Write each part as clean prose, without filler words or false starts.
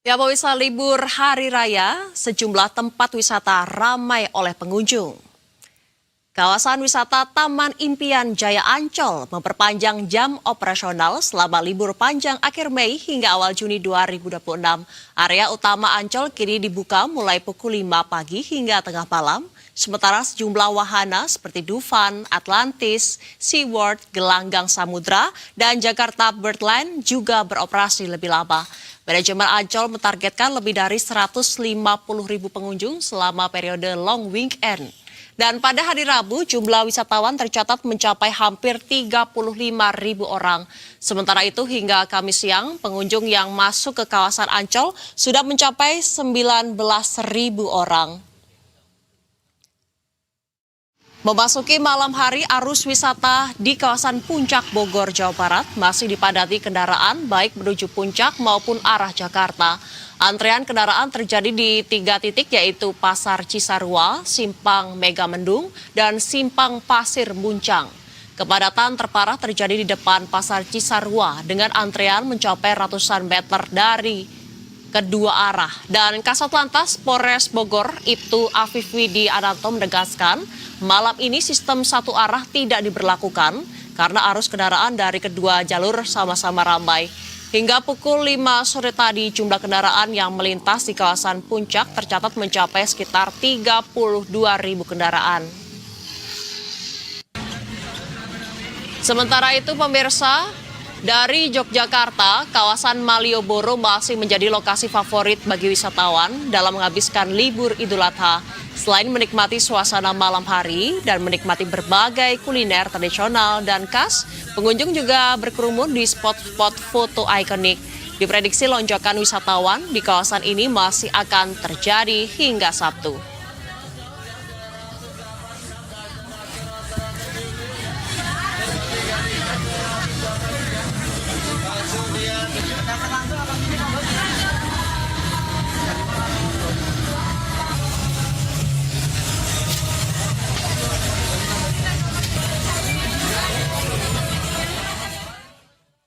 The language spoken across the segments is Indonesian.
Ya, pemirsa, libur hari raya, sejumlah tempat wisata ramai oleh pengunjung. Kawasan wisata Taman Impian Jaya Ancol memperpanjang jam operasional selama libur panjang akhir Mei hingga awal Juni 2026. Area utama Ancol kini dibuka mulai pukul 5 pagi hingga tengah malam. Sementara sejumlah wahana seperti Dufan, Atlantis, SeaWorld, Gelanggang Samudra, dan Jakarta Birdland juga beroperasi lebih lama. Manajemen Ancol mentargetkan lebih dari 150.000 pengunjung selama periode long weekend. Dan pada hari Rabu, jumlah wisatawan tercatat mencapai hampir 35.000 orang. Sementara itu, hingga Kamis siang, pengunjung yang masuk ke kawasan Ancol sudah mencapai 19.000 orang. Memasuki malam hari, arus wisata di kawasan Puncak Bogor, Jawa Barat masih dipadati kendaraan baik menuju Puncak maupun arah Jakarta. Antrean kendaraan terjadi di 3 titik yaitu Pasar Cisarua, Simpang Megamendung, dan Simpang Pasir Muncang. Kepadatan terparah terjadi di depan Pasar Cisarua dengan antrean mencapai ratusan meter dari kedua arah. Dan Kasat Lantas Polres Bogor, Ibtu Afif Widi Ananto menegaskan, malam ini sistem satu arah tidak diberlakukan karena arus kendaraan dari kedua jalur sama-sama ramai. Hingga pukul 5 sore tadi, jumlah kendaraan yang melintas di kawasan Puncak tercatat mencapai sekitar 32.000 kendaraan. Sementara itu, pemirsa, dari Yogyakarta, kawasan Malioboro masih menjadi lokasi favorit bagi wisatawan dalam menghabiskan libur Idul Adha. Selain menikmati suasana malam hari dan menikmati berbagai kuliner tradisional dan khas, pengunjung juga berkerumun di spot-spot foto ikonik. Diprediksi lonjakan wisatawan di kawasan ini masih akan terjadi hingga Sabtu.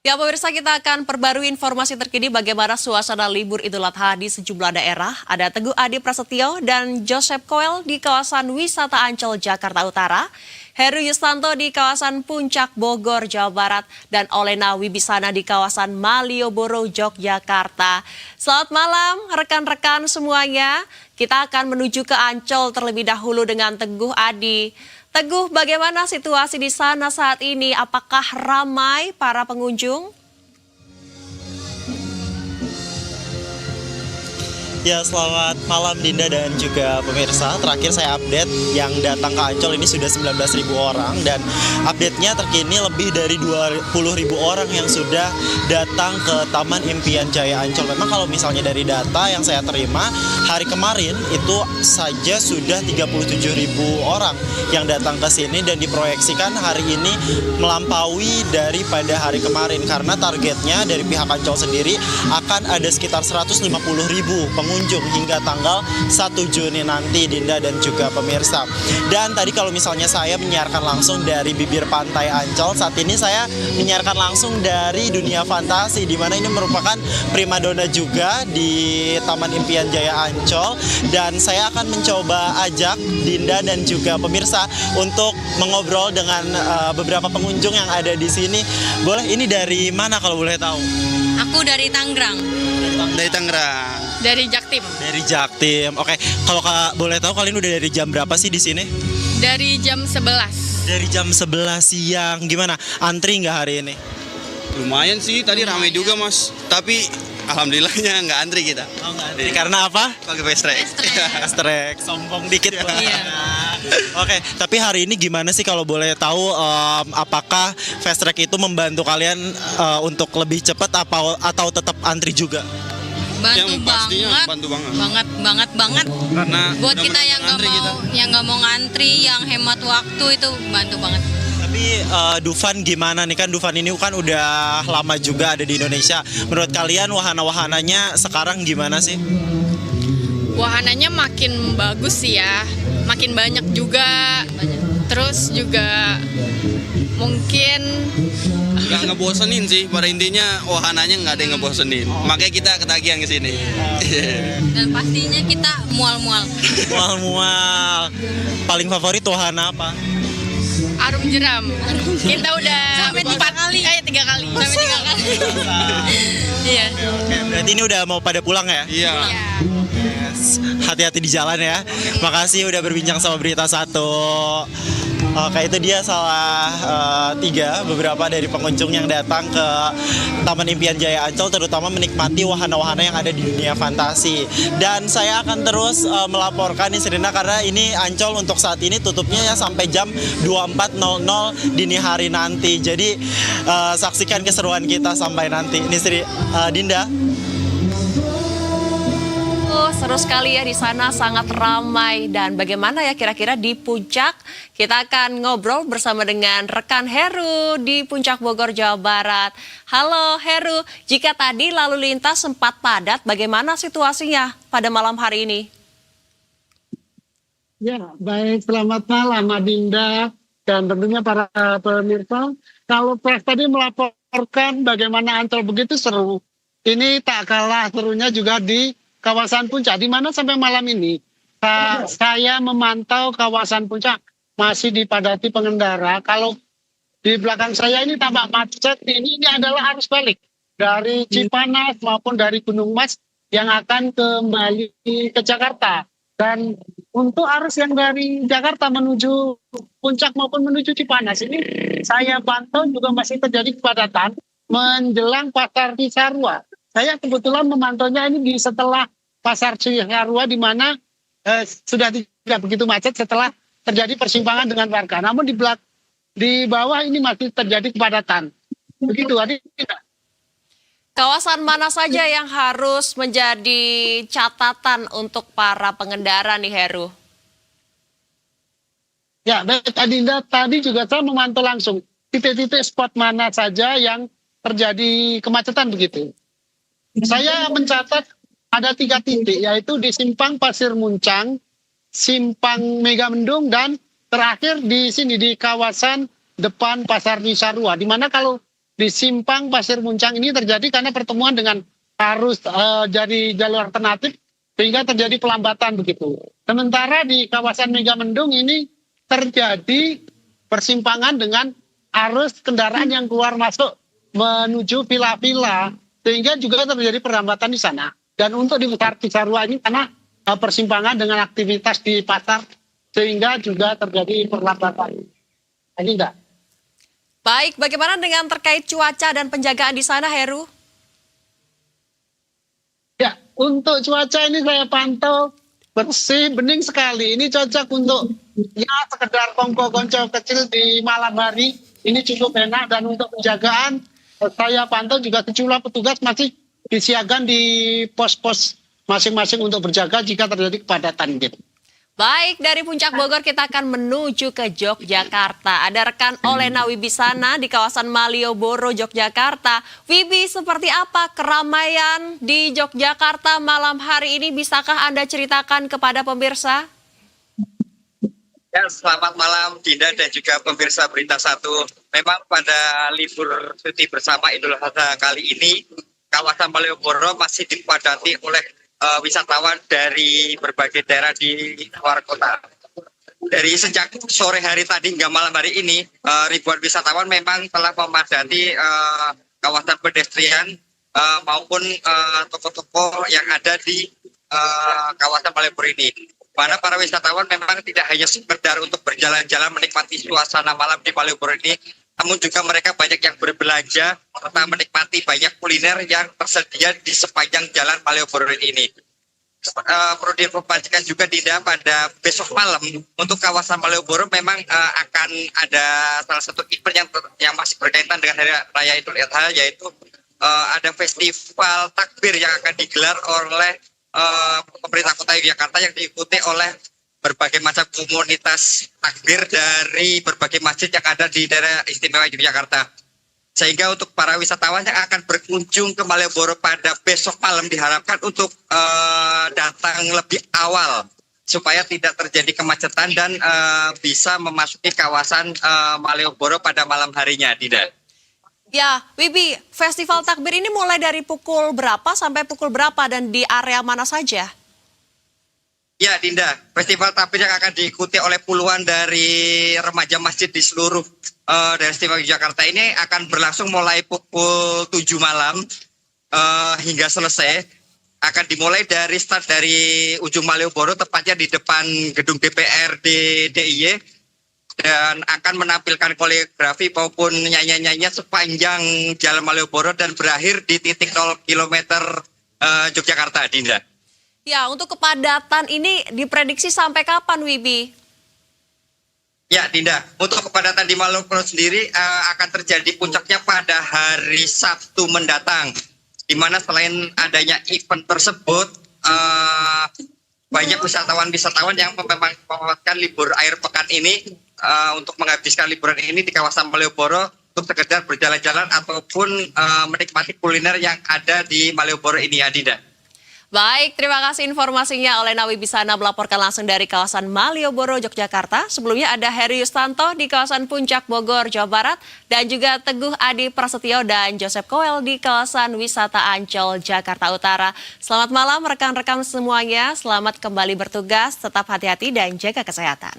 Ya, pemirsa, kita akan perbarui informasi terkini bagaimana suasana libur Idul Adha di sejumlah daerah. Ada Teguh Adi Prasetyo dan Joseph Koel di kawasan wisata Ancol, Jakarta Utara, Heru Yustanto di kawasan Puncak Bogor, Jawa Barat, dan Olena Wibisana di kawasan Malioboro, Yogyakarta. Selamat malam rekan-rekan semuanya. Kita akan menuju ke Ancol terlebih dahulu dengan Teguh Adi. Teguh, bagaimana situasi di sana saat ini? Apakah ramai para pengunjung? Ya, selamat malam Dinda dan juga pemirsa. Terakhir saya update yang datang ke Ancol ini sudah 19.000 orang dan update-nya terkini lebih dari 20.000 orang yang sudah datang ke Taman Impian Jaya Ancol. Memang kalau misalnya dari data yang saya terima, hari kemarin itu saja sudah 37.000 orang yang datang ke sini dan diproyeksikan hari ini melampaui daripada hari kemarin karena targetnya dari pihak Ancol sendiri akan ada sekitar 150.000 pengunjung hingga tanggal 1 Juni nanti, Dinda dan juga pemirsa. Dan tadi kalau misalnya saya menyiarkan langsung dari bibir pantai Ancol, saat ini saya menyiarkan langsung dari dunia fantasi, di mana ini merupakan primadona juga di Taman Impian Jaya Ancol. Dan saya akan mencoba ajak Dinda dan juga pemirsa untuk mengobrol dengan beberapa pengunjung yang ada di sini. Boleh, ini dari mana kalau boleh tahu? Aku dari Tangerang. Dari Tangerang. Dari Jaktim. Dari Jaktim. Oke, kalau boleh tahu kalian udah dari jam berapa sih di sini? Dari jam 11. Dari jam 11 siang. Gimana? Antri nggak hari ini? Lumayan sih, tadi ramai juga mas. Tapi alhamdulillahnya nggak antri kita. Oh, nggak antri. Karena apa? Pakai fast track. Fast track, sombong dikit Bang. Iya. Oke, tapi hari ini gimana sih kalau boleh tahu apakah fast track itu membantu kalian untuk lebih cepat atau tetap antri juga? Bantu Yang pastinya banget. bantu banget. Banget. Karena Buat udah kita yang nggak mau ngantri, yang hemat waktu itu bantu banget. Tapi Dufan gimana nih, kan Dufan ini kan udah lama juga ada di Indonesia. Menurut kalian wahana-wahananya sekarang gimana sih? Wahananya makin bagus sih ya, makin banyak juga. Terus juga Mungkin Nggak ngebosenin sih, pada intinya wahananya nggak ada yang ngebosenin. Makanya kita ketagihan ke sini. Dan pastinya kita mual-mual. Mual-mual. Paling favorit wahana apa? arum jeram. Kita udah Sampai 3 kali. 3 kali. Sampai 3 kali. Iya. Oke, berarti ini udah mau pada pulang ya? Iya. Yes. Hati-hati di jalan ya. Makasih udah berbincang sama Berita Satu. Oke, itu dia salah tiga beberapa dari pengunjung yang datang ke Taman Impian Jaya Ancol, terutama menikmati wahana-wahana yang ada di dunia fantasi. Dan saya akan terus melaporkan nih Serina, karena ini Ancol untuk saat ini tutupnya ya sampai jam 24.00 dini hari nanti. Jadi saksikan keseruan kita sampai nanti. Ini Dinda. Seru sekali ya di sana, sangat ramai. Dan bagaimana ya kira-kira di puncak? Kita akan ngobrol bersama dengan rekan Heru di Puncak Bogor, Jawa Barat. Halo Heru, jika tadi lalu lintas sempat padat, bagaimana situasinya pada malam hari ini? Ya, baik. Selamat malam, Adinda. Dan tentunya para pemirsa. Kalau Pres tadi melaporkan bagaimana Ancol begitu seru. Ini tak kalah serunya juga di kawasan Puncak, di mana sampai malam ini saya memantau kawasan Puncak masih dipadati pengendara. Kalau di belakang saya ini tampak macet, ini adalah arus balik dari Cipanas maupun dari Gunung Mas yang akan kembali ke Jakarta. Dan untuk arus yang dari Jakarta menuju Puncak maupun menuju Cipanas ini saya pantau juga masih terjadi kepadatan menjelang Pasar Cisarua. Saya kebetulan memantaunya ini di setelah Pasar Cisarua, di mana sudah tidak begitu macet setelah terjadi persimpangan dengan warga. Namun di bawah ini masih terjadi kepadatan. Begitu, Adinda. Kawasan mana saja yang harus menjadi catatan untuk para pengendara nih Heru? Ya, baik Adinda, tadi juga saya memantau langsung titik-titik spot mana saja yang terjadi kemacetan begitu. Saya mencatat ada 3 titik, yaitu di Simpang Pasir Muncang, Simpang Megamendung, dan terakhir di sini di kawasan depan Pasar Cisarua. Di mana kalau di Simpang Pasir Muncang ini terjadi karena pertemuan dengan arus dari jalur alternatif sehingga terjadi pelambatan begitu. Sementara di kawasan Megamendung ini terjadi persimpangan dengan arus kendaraan yang keluar masuk menuju villa-villa, sehingga juga terjadi perlambatan di sana. Dan untuk di Pasar Cisarua ini karena persimpangan dengan aktivitas di pasar, sehingga juga terjadi perlambatan. Ini enggak. Baik, bagaimana dengan terkait cuaca dan penjagaan di sana Heru? Ya, untuk cuaca ini saya pantau bersih, bening sekali. Ini cocok untuk ya sekedar kongko-konco kecil di malam hari. Ini cukup enak. Dan untuk penjagaan saya pantau juga sejumlah petugas masih disiagakan di pos-pos masing-masing untuk berjaga jika terjadi kepadatan gitu. Baik, dari Puncak Bogor kita akan menuju ke Yogyakarta. Ada rekan Olena Wibisana di kawasan Malioboro, Yogyakarta. Wibi, seperti apa keramaian di Yogyakarta malam hari ini? Bisakah Anda ceritakan kepada pemirsa? Ya, selamat malam Dinda dan juga pemirsa Berita Satu. Memang pada libur cuti bersama Idul Adha kali ini, kawasan Malioboro masih dipadati oleh wisatawan dari berbagai daerah di luar kota. Dari sejak sore hari tadi hingga malam hari ini, ribuan wisatawan memang telah memadati kawasan pedestrian maupun toko-toko yang ada di kawasan Malioboro ini. Mana para wisatawan memang tidak hanya sekedar untuk berjalan-jalan menikmati suasana malam di Malioboro ini, namun juga mereka banyak yang berbelanja serta menikmati banyak kuliner yang tersedia di sepanjang jalan Malioboro ini. Perlu diinformasikan juga Dinda, pada besok malam untuk kawasan Malioboro memang akan ada salah satu event yang masih berkaitan dengan Hari Raya Idul Adha, yaitu ada festival takbir yang akan digelar oleh pemerintah kota Yogyakarta yang diikuti oleh berbagai macam komunitas takbir dari berbagai masjid yang ada di daerah istimewa Yogyakarta. Sehingga untuk para wisatawan yang akan berkunjung ke Malioboro pada besok malam diharapkan untuk datang lebih awal supaya tidak terjadi kemacetan dan bisa memasuki kawasan Malioboro pada malam harinya, Dinda. Ya, Wibi, Festival Takbir ini mulai dari pukul berapa sampai pukul berapa dan di area mana saja? Ya, Dinda, Festival Takbir yang akan diikuti oleh puluhan dari remaja masjid di seluruh daerah istimewa Yogyakarta ini akan berlangsung mulai pukul 7 malam hingga selesai. Akan dimulai dari start dari ujung Malioboro, tepatnya di depan gedung DPRD DIY, dan akan menampilkan koreografi maupun nyanyian-nyanyian sepanjang Jalan Malioboro dan berakhir di titik 0 km Yogyakarta, Dinda. Ya, untuk kepadatan ini diprediksi sampai kapan, Wibi? Ya, Dinda, untuk kepadatan di Malioboro sendiri akan terjadi puncaknya pada hari Sabtu mendatang, di mana selain adanya event tersebut, banyak wisatawan-wisatawan yang memanfaatkan libur akhir pekan ini untuk menghabiskan liburan ini di kawasan Malioboro untuk sekedar berjalan-jalan ataupun menikmati kuliner yang ada di Malioboro ini, ya, Dinda. Baik, terima kasih informasinya oleh Nawi Bisana melaporkan langsung dari kawasan Malioboro, Yogyakarta. Sebelumnya ada Heri Yustanto di kawasan Puncak Bogor, Jawa Barat. Dan juga Teguh Adi Prasetyo dan Joseph Koel di kawasan Wisata Ancol, Jakarta Utara. Selamat malam rekan-rekan semuanya, selamat kembali bertugas, tetap hati-hati dan jaga kesehatan.